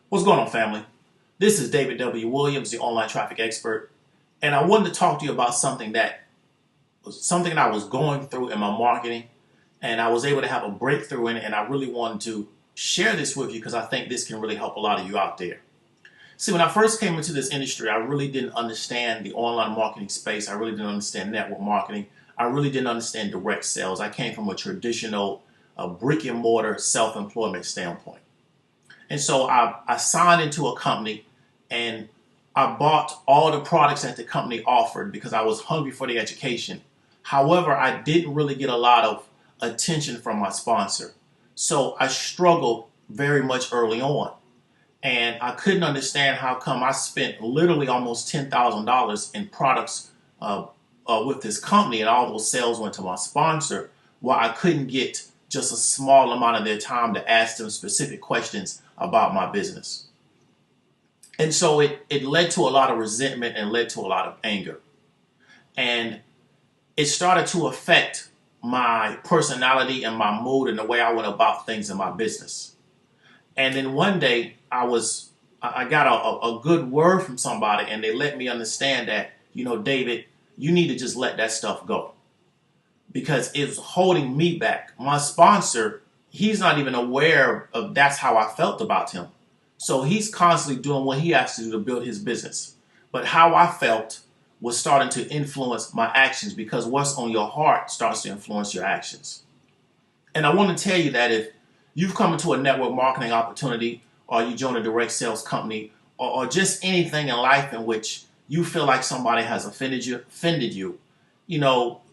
What's going on, family? This is David W. Williams, the online traffic expert, and I wanted to talk to you about something that I was going through in my marketing, and I was able to have a breakthrough in it, and I really wanted to share this with you because I think this can really help a lot of you out there. See, when I first came into this industry, I really didn't understand the online marketing space. I really didn't understand network marketing. I really didn't understand direct sales. I came from a traditional brick and mortar self-employment standpoint. And so I signed into a company and I bought all the products that the company offered because I was hungry for the education. However, I didn't really get a lot of attention from my sponsor. So I struggled very much early on. And I couldn't understand how come I spent literally almost $10,000 in products with this company, and all those sales went to my sponsor, while I couldn't get just a small amount of their time to ask them specific questions about my business. And so it led to a lot of resentment and led to a lot of anger. And it started to affect my personality and my mood and the way I went about things in my business. And then one day I got a good word from somebody, and they let me understand that, David, you need to just let that stuff go because it's holding me back. My sponsor, he's not even aware of that's how I felt about him. So he's constantly doing what he has to do to build his business. But how I felt was starting to influence my actions because what's on your heart starts to influence your actions. And I want to tell you that if you've come into a network marketing opportunity or you join a direct sales company or just anything in life in which you feel like somebody has offended you,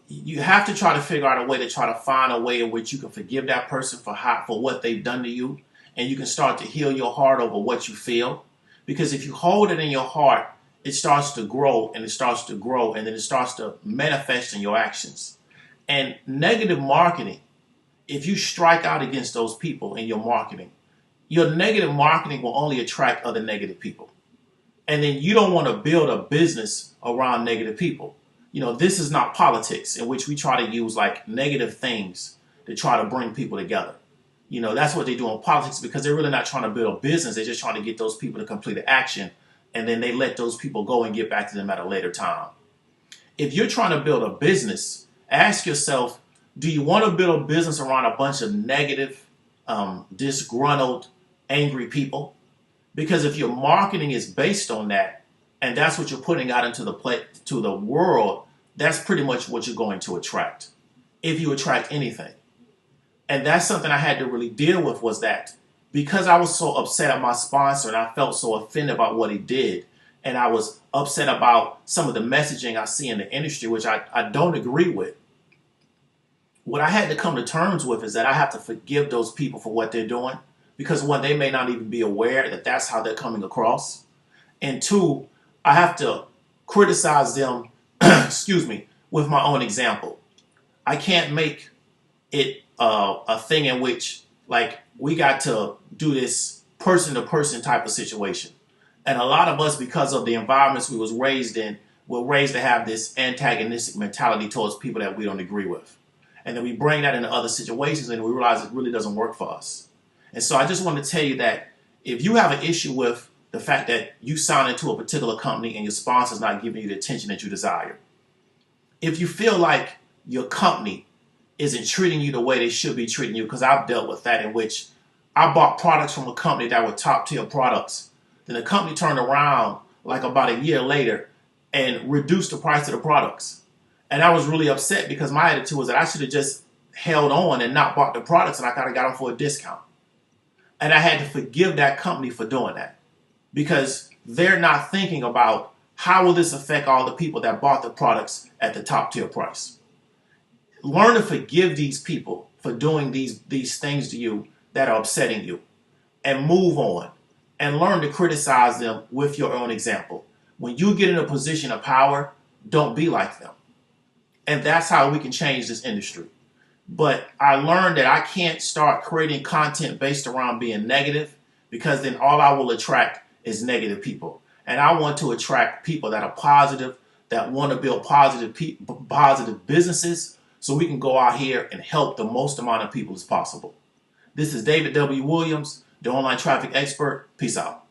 you have to try to figure out a way to try to find a way in which you can forgive that person for what they've done to you, and you can start to heal your heart over what you feel. Because if you hold it in your heart, it starts to grow and it starts to grow, and then it starts to manifest in your actions. And negative marketing, if you strike out against those people in your marketing, your negative marketing will only attract other negative people. And then you don't want to build a business around negative people. This is not politics in which we try to use like negative things to try to bring people together. That's what they do in politics because they're really not trying to build a business. They're just trying to get those people to complete an action, and then they let those people go and get back to them at a later time. If you're trying to build a business, ask yourself, do you want to build a business around a bunch of negative, disgruntled, angry people? Because if your marketing is based on that, and that's what you're putting out into the world, that's pretty much what you're going to attract, if you attract anything. And that's something I had to really deal with, was that because I was so upset at my sponsor and I felt so offended about what he did, and I was upset about some of the messaging I see in the industry, which I don't agree with. What I had to come to terms with is that I have to forgive those people for what they're doing, because one, they may not even be aware that that's how they're coming across. And two, I have to criticize them, with my own example. I can't make it a thing in which, like, we got to do this person-to-person type of situation. And a lot of us, because of the environments we was raised in, were raised to have this antagonistic mentality towards people that we don't agree with. And then we bring that into other situations and we realize it really doesn't work for us. And so I just want to tell you that if you have an issue with the fact that you sign into a particular company and your sponsor's not giving you the attention that you desire, if you feel like your company isn't treating you the way they should be treating you, because I've dealt with that, in which I bought products from a company that were top tier products. Then the company turned around like about a year later and reduced the price of the products. And I was really upset because my attitude was that I should have just held on and not bought the products, and I kind of got them for a discount. And I had to forgive that company for doing that, because they're not thinking about how will this affect all the people that bought the products at the top tier price. Learn to forgive these people for doing these things to you that are upsetting you, and move on, and learn to criticize them with your own example. When you get in a position of power, don't be like them. And that's how we can change this industry. But I learned that I can't start creating content based around being negative, because then all I will attract is negative people. And I want to attract people that are positive, that want to build positive businesses, so we can go out here and help the most amount of people as possible. This is David W. Williams, the online traffic expert. Peace out.